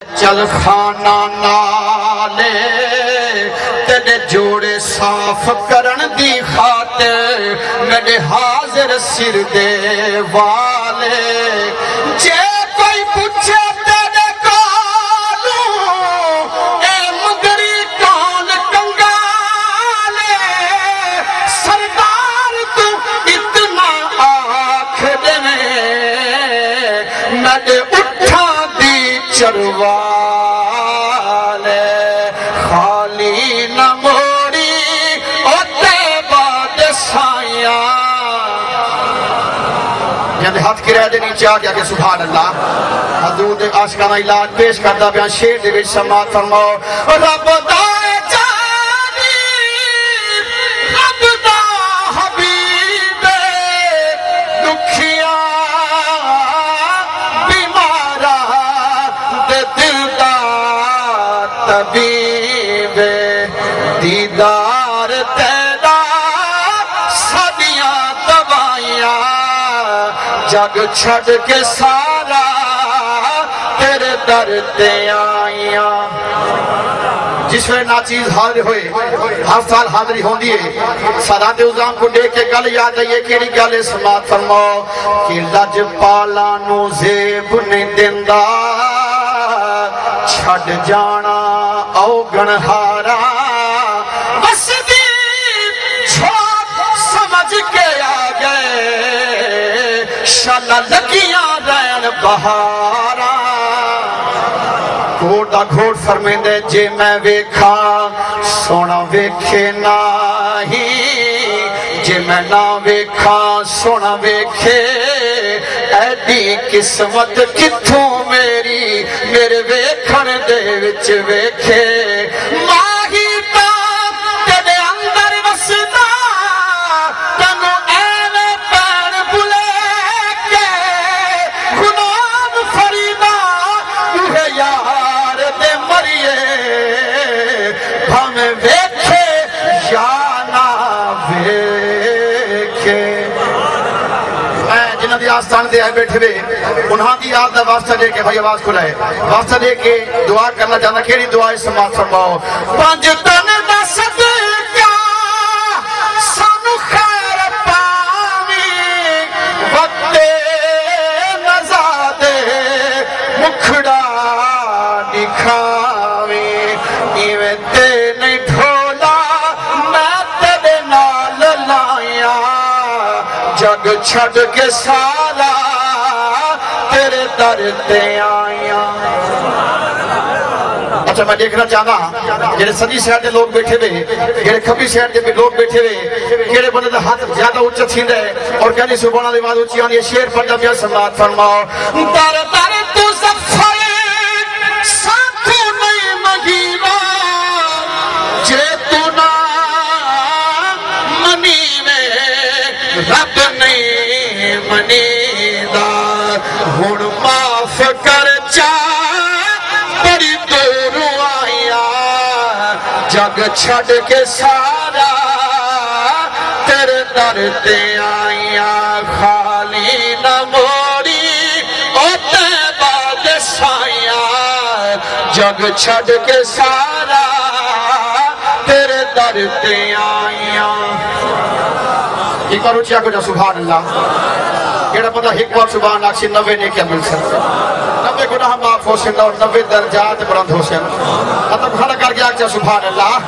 چل خانہ نالے تیرے جوڑے صاف کرن دی خاطر میرے حاضر سر دے والے جے کوئی پوچھے تیرے کالوں اے مگری کون کنگالے سردار تو اتنا آنکھ دے میرے اٹھا دی چروالے خالی نہ موڑی اوتے باد سائیاں یعنی ہاتھ کی رہ دے نیچے آ گیا کہ سبحان اللہ حضور دے عاشقانہ علاج پیش کردہ بیان شیر دے وچ سماعت فرماؤ رب دائے جانی رب دا حبیب دکھیاں بیمارہ دے دلدار طبیب دیدار تیرا صدیاں دوائیاں جگ چھڑ کے سارا تیرے در تے آئیاں جس میں ناچیز حاضر ہوئے ہر سال حاضری ہوں دیئے سادات عظام کو دیکھ کے گل یاد آئیے کیڑی گل سماعت فرماؤ کہ لج پالانو زیب نہیں دیندہ چھڑ جانا او گنہارا بس دی چھوٹ سمجھ کے آگئے شالا لگیاں رین بہارا گھوڑا گھوڑ فرمیندے جے میں ویکھا سونا ویکھے ناہی جے میں نہ ویکھا سونا ویکھے ایڈی قسمت کتھوں میری میرے ویکھن دے وچ ویکھے ماہی تا تیرے اندر وسدا تنو ایوے پیر بلے کے غلام فریدہ اوہے یار دے مریے ہمیں ویکھے یا نہ ویکھے جنہاں دی آستان دے آئے بیٹھے ہوئے انہاں دی یاد دا واسطہ دے کے بھائی آواز کھلائے واسطہ دے کے دعا کرنا چاہنا کیڑی دعائے سماعت فرماؤ پانچ تن دا صدقہ سانو خیر پاوی وقت نزادے مکھڑا دکھاوی ایویں تے نہیں ڈھولا میں تیرے نال لائیاں جگ چھڑ کے سارا تیرے در تے آئیاں اچھا میں دیکھنا چاہنا جنہیں سجی شہر دے لوگ بیٹھے ہوئے جنہیں کھبی شہر دے لوگ بیٹھے ہوئے کیڑے بندے دا ہاتھ زیادہ اچھا چھین رہے اور کہنی سبحانہ دی آواز اچھی آنی ہے شیر پر جب یہ سماعت فرماؤ در در تو زفر ساتھو نہیں مہینہ جے تو نہ منی میں رب نہیں منیدہ ہون معاف کر چاہ بڑی دوروں آئیا جگ چھڑ کے سارا تیرے در تے آئیا خالی نہ موڑی اوتے باد سائیاں جگ چھڑ کے سارا تیرے در تے آئیا ایک بار اچھا کو جا سبحان اللہ کیڑا پتہ ایک بار سبحان آکسی 90 نے کیا مل سکتا 90 گناہ معاف ہو سکتا اور 90 درجات بلند ہو سکتا مطلب کھڑا کر گیا کیا سبحان اللہ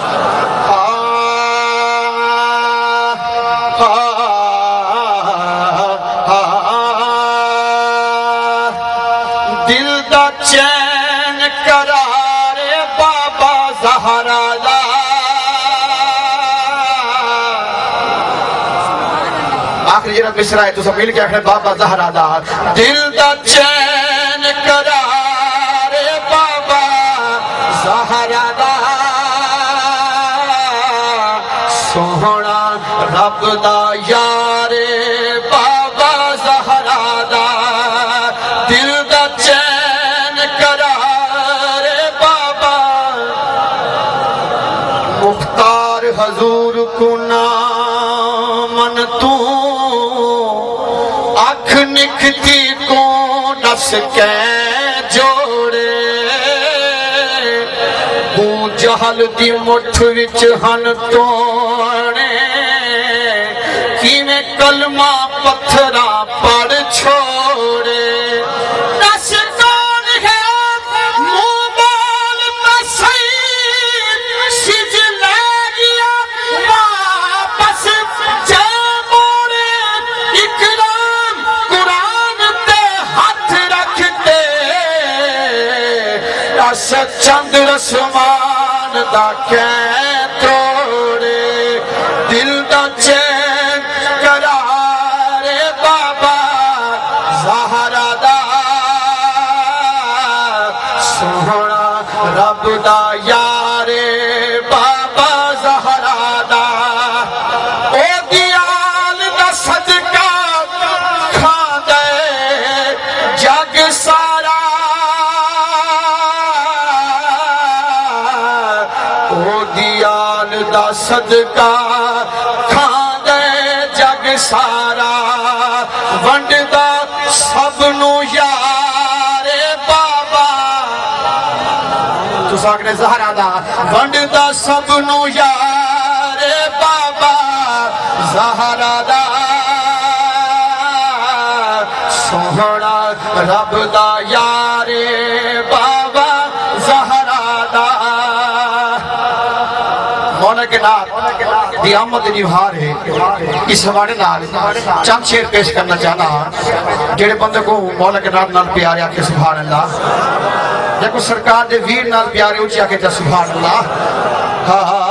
دل دا چین قرار بابا زہرا دا آخری جنت مصرہ ہے تو سب مل کے آخر بابا زہرا دا دل دا چین قرار بابا زہرا دا سوہنا رب دا یار بابا زہرا دا دل دا چین قرار بابا مختار حضور کو نامن تو آنکھ نکھتی کو نس کے جوڑے جہل دی مٹھ وچ ہن توڑے کی میں کلمہ پتھرا پڑھ چھوڑے دس کون ہے منہ بول مسیح سجل گیا واپس جا موڑے اکرام قرآن تے ہاتھ رکھتے اس چند رسمان دا کہیں توڑے دل دا چین قرارے بابا زہرا دا سونا رب دا یارے بابا زہرا دا او دیال دا صدقہ کھا دے جگ سارا او دیال دا صدقہ کھا دے جگ سارا ونڈ دا سب نو یارے بابا تو ساکنے زہرا دا ونڈ دا سب نو یارے بابا زہرا دا سوہنا رب دا یارے بابا زہرا دا مولا کے نات دی آمد نیوہار ہے اس حوالے نال چند شیر پیش کرنا چاہنا جڑے بندے کو مولا کے نات نال پیارے آکے سبحان اللہ یا کو سرکار دے ویر نال پیارے اچھی آکے جا سبحان اللہ